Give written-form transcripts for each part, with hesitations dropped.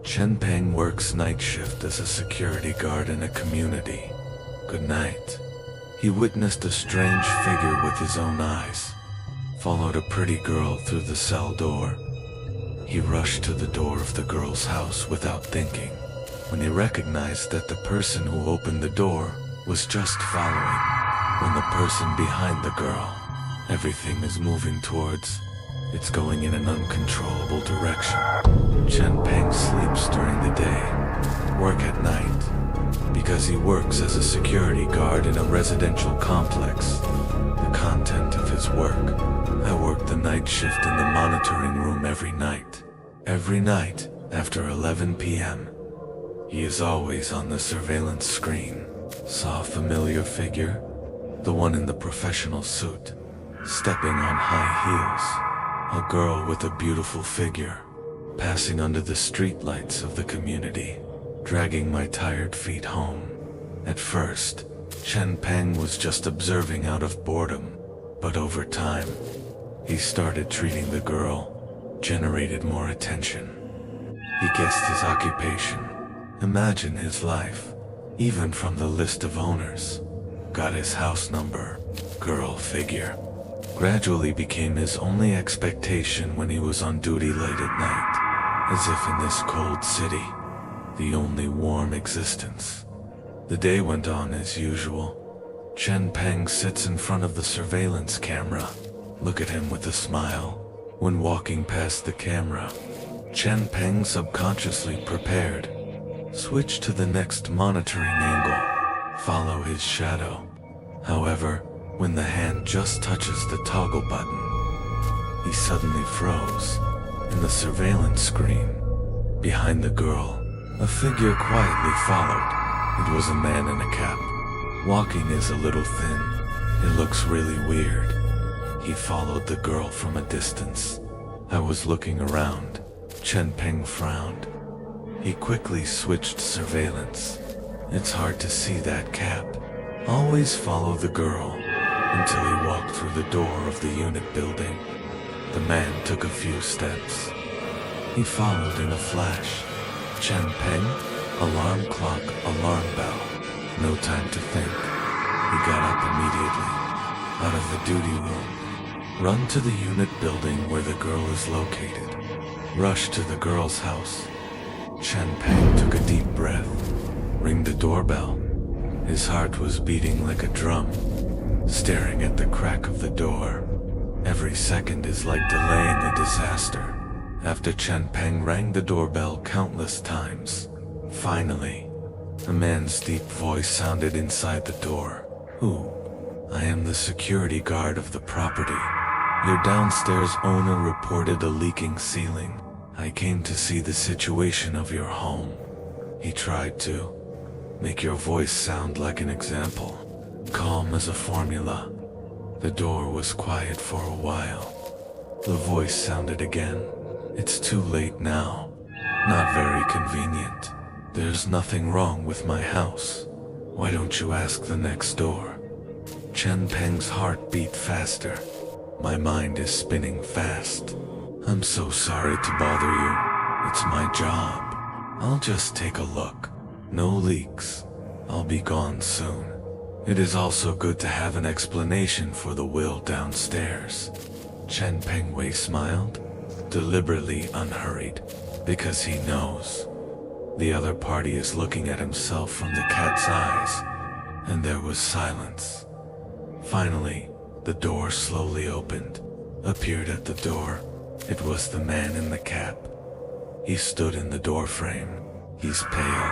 Chen Peng works night shift as a security guard in a community. Good night. He witnessed a strange figure with his own eyes. Followed a pretty girl through the cell door. He rushed to the door of the girl's house without thinking, when he recognized that the person who opened the door was just following. When the person behind the girl, everything is moving towards, it's going in an uncontrollable direction. Chen Peng sleeps during the day, work at night, because he works as a security guard in a residential complex. The content of his work: I work the night shift in the monitoring room every night. Every night, after 11 p.m. He is always on the surveillance screen. Saw a familiar figure, the one in the professional suit, stepping on high heels. A girl with a beautiful figure, passing under the streetlights of the community, dragging my tired feet home. At first, Chen Peng was just observing out of boredom, but over time, he started treating the girl, generated more attention. He guessed his occupation, imagined his life, even from the list of owners. Got his house number, girl figure. Gradually became his only expectation when he was on duty late at night, as if in this cold city, the only warm existence. The day went on as usual. Chen Peng sits in front of the surveillance camera. Look at him with a smile. When walking past the camera, Chen Peng subconsciously prepared. Switch to the next monitoring angle. Follow his shadow. However, when the hand just touches the toggle button, he suddenly froze. In the surveillance screen, behind the girl, a figure quietly followed. It was a man in a cap. Walking is a little thin. It looks really weird. He followed the girl from a distance. I was looking around. Chen Peng frowned. He quickly switched surveillance. It's hard to see that cap. Always follow the girl, until he walked through the door of the unit building. The man took a few steps. He followed in a flash. Chen Peng, alarm clock, alarm bell. No time to think. He got up immediately, out of the duty room. Run to the unit building where the girl is located. Rush to the girl's house. Chen Peng took a deep breath. Ring the doorbell. His heart was beating like a drum. Staring at the crack of the door. Every second is like delaying a disaster. After Chen Peng rang the doorbell countless times, finally, a man's deep voice sounded inside the door. Who? I am the security guard of the property. Your downstairs owner reported a leaking ceiling. I came to see the situation of your home. He tried to make your voice sound like an example, calm as a formula. The door was quiet for a while. The voice sounded again. It's too late now. Not very convenient. There's nothing wrong with my house. Why don't you ask the next door? Chen Peng's heart beat faster. My mind is spinning fast. I'm so sorry to bother you. It's my job. I'll just take a look. No leaks. I'll be gone soon. It is also good to have an explanation for the will downstairs. Chen Pengwei smiled, deliberately unhurried, because he knows. The other party is looking at himself from the cat's eyes, and there was silence. Finally, the door slowly opened. Appeared at the door. It was the man in the cap. He stood in the doorframe. He's pale,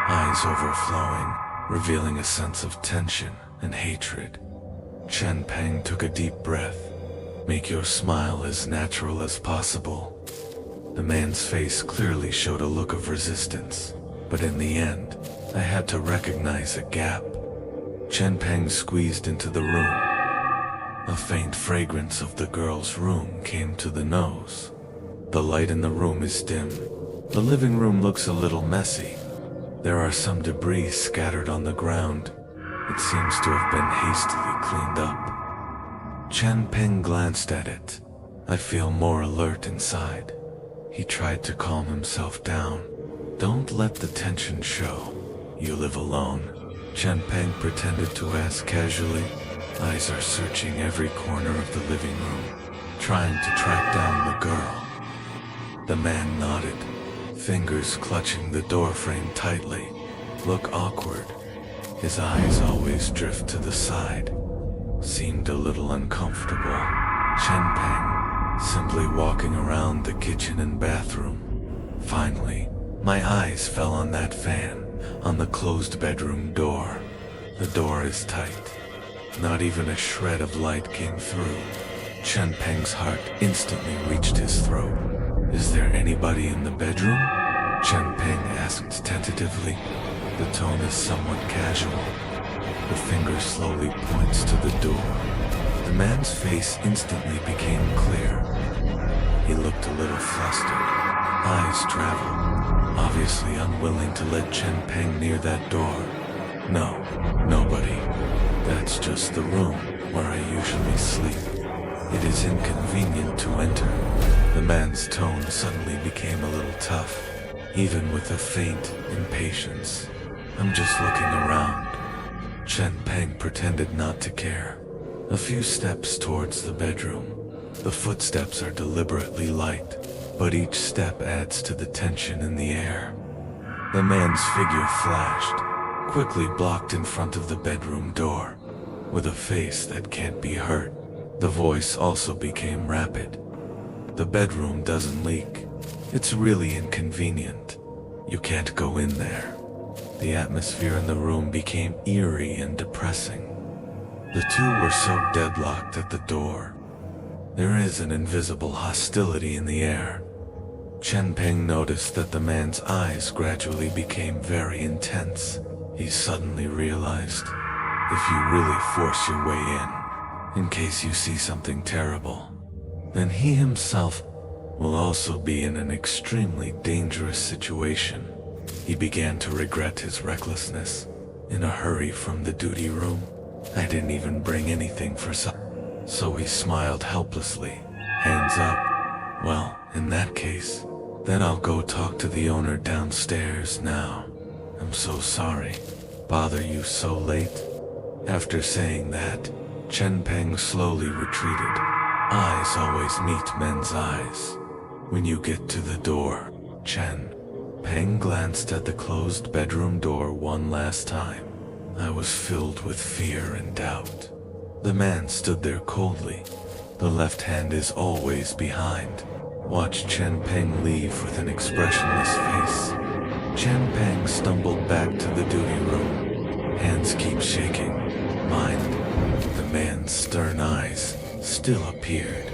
eyes overflowing, revealing a sense of tension and hatred. Chen Peng took a deep breath. Make your smile as natural as possible. The man's face clearly showed a look of resistance, but in the end, I had to recognize a gap. Chen Peng squeezed into the room. A faint fragrance of the girl's room came to the nose. The light in the room is dim. The living room looks a little messy. There are some debris scattered on the ground. It seems to have been hastily cleaned up. Chen Peng glanced at it. I feel more alert inside. He tried to calm himself down. Don't let the tension show. You live alone? Chen Peng pretended to ask casually. Eyes are searching every corner of the living room, trying to track down the girl. The man nodded, fingers clutching the doorframe tightly. Look awkward. His eyes always drift to the side. Seemed a little uncomfortable. Chen Peng, simply walking around the kitchen and bathroom. Finally, my eyes fell on that fan, on the closed bedroom door. The door is tight. Not even a shred of light came through. Chen Peng's heart instantly reached his throat. Is there anybody in the bedroom? Chen Peng asked tentatively. The tone is somewhat casual. The finger slowly points to the door. The man's face instantly became clear. He looked a little flustered. Eyes traveled, obviously unwilling to let Chen Peng near that door. No, nobody. That's just the room where I usually sleep. It is inconvenient to enter. The man's tone suddenly became a little tough, even with a faint impatience. I'm just looking around. Chen Peng pretended not to care. A few steps towards the bedroom. The footsteps are deliberately light, but each step adds to the tension in the air. The man's figure flashed, quickly blocked in front of the bedroom door. With a face that can't be hurt, the voice also became rapid. The bedroom doesn't leak. It's really inconvenient. You can't go in there. The atmosphere in the room became eerie and depressing. The two were so deadlocked at the door. There is an invisible hostility in the air. Chen Peng noticed that the man's eyes gradually became very intense. He suddenly realized, if you really force your way in case you see something terrible, then he himself will also be in an extremely dangerous situation. He began to regret his recklessness. In a hurry from the duty room, I didn't even bring anything for supper. So he smiled helplessly, hands up. Well, in that case, then I'll go talk to the owner downstairs now. I'm so sorry. Bother you so late? After saying that, Chen Peng slowly retreated. Eyes always meet men's eyes. When you get to the door, Chen Peng glanced at the closed bedroom door one last time. I was filled with fear and doubt. The man stood there coldly. The left hand is always behind. Watched Chen Peng leave with an expressionless face. Chen Peng stumbled back to the duty room. Hands keep shaking. Mind, the man's stern eyes still appeared.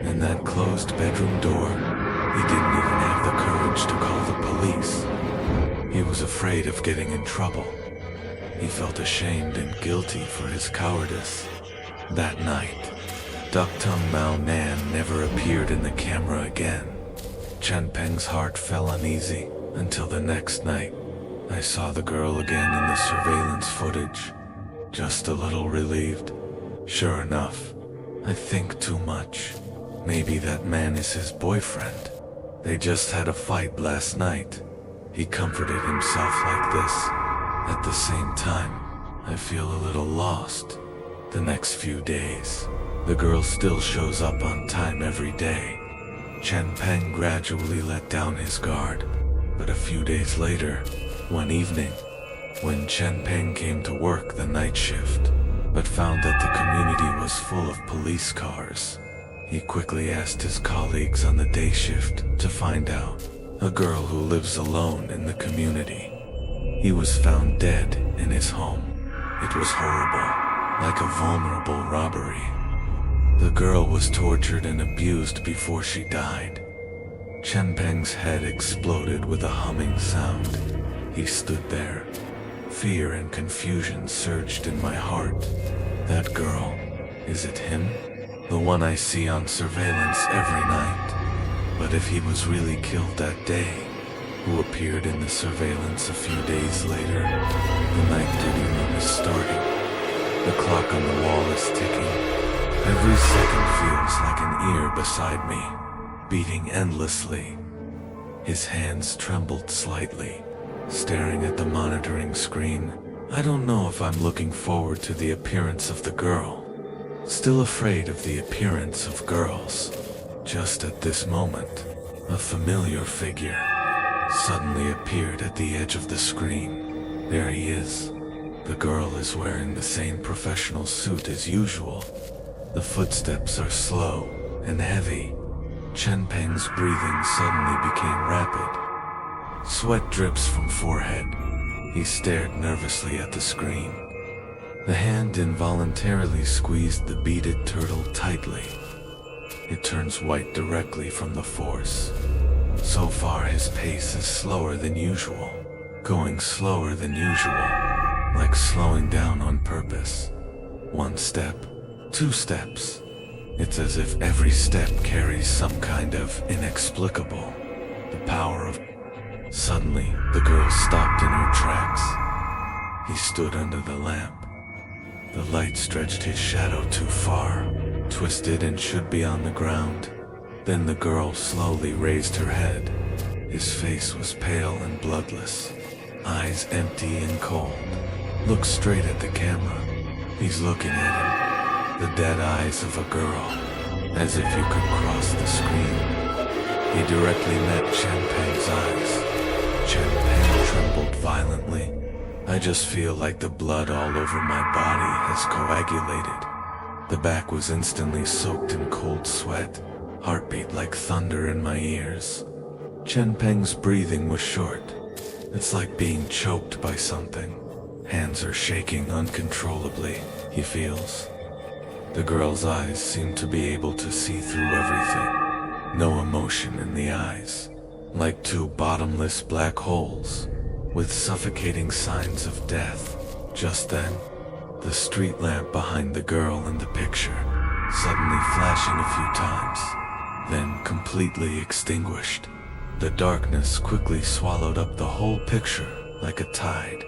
In that closed bedroom door, he didn't even have the courage to call the police. He was afraid of getting in trouble. He felt ashamed and guilty for his cowardice. That night, Duck Tongue Mao Nan never appeared in the camera again. Chen Peng's heart fell uneasy until the next night. I saw the girl again in the surveillance footage. Just a little relieved. Sure enough, I think too much. Maybe that man is his boyfriend. They just had a fight last night. He comforted himself like this. At the same time, I feel a little lost. The next few days, the girl still shows up on time every day. Chen Peng gradually let down his guard. But a few days later, one evening, when Chen Peng came to work the night shift, but found that the community was full of police cars, he quickly asked his colleagues on the day shift to find out. A girl who lives alone in the community. He was found dead in his home. It was horrible, like a vulnerable robbery. The girl was tortured and abused before she died. Chen Peng's head exploded with a humming sound. He stood there. Fear and confusion surged in my heart. That girl, is it him? The one I see on surveillance every night. But if he was really killed that day, who appeared in the surveillance a few days later? The night duty room is starting. The clock on the wall is ticking. Every second feels like an ear beside me, beating endlessly. His hands trembled slightly, staring at the monitoring screen. I don't know if I'm looking forward to the appearance of the girl. Still afraid of the appearance of girls. Just at this moment, a familiar figure suddenly appeared at the edge of the screen. There he is. The girl is wearing the same professional suit as usual. The footsteps are slow and heavy. Chen Peng's breathing suddenly became rapid. Sweat drips from forehead. He stared nervously at the screen. The hand involuntarily squeezed the beaded turtle tightly. It turns white directly from the force. So far his pace is slower than usual. Going slower than usual. Like slowing down on purpose. 1 step, 2 steps. It's as if every step carries some kind of inexplicable, the power of... Suddenly, the girl stopped in her tracks. He stood under the lamp. The light stretched his shadow too far, twisted and should be on the ground. Then the girl slowly raised her head. His face was pale and bloodless, eyes empty and cold. Looked straight at the camera. He's looking at him. The dead eyes of a girl, as if you could cross the screen. He directly met Chen Peng's eyes. Chen Peng trembled violently. I just feel like the blood all over my body has coagulated. The back was instantly soaked in cold sweat, heartbeat like thunder in my ears. Chen Peng's breathing was short. It's like being choked by something. Hands are shaking uncontrollably, he feels. The girl's eyes seem to be able to see through everything. No emotion in the eyes. Like 2 bottomless black holes, with suffocating signs of death. Just then, the street lamp behind the girl in the picture, suddenly flashing a few times, then completely extinguished. The darkness quickly swallowed up the whole picture like a tide.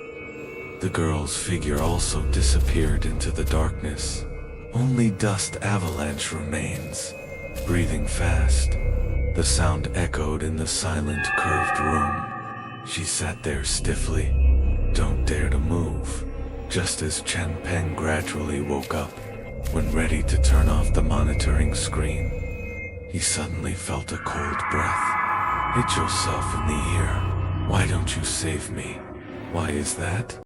The girl's figure also disappeared into the darkness. Only dust avalanche remains, breathing fast. The sound echoed in the silent, curved room. She sat there stiffly, don't dare to move, just as Chen Peng gradually woke up. When ready to turn off the monitoring screen, he suddenly felt a cold breath. Hit yourself in the ear. Why don't you save me? Why is that?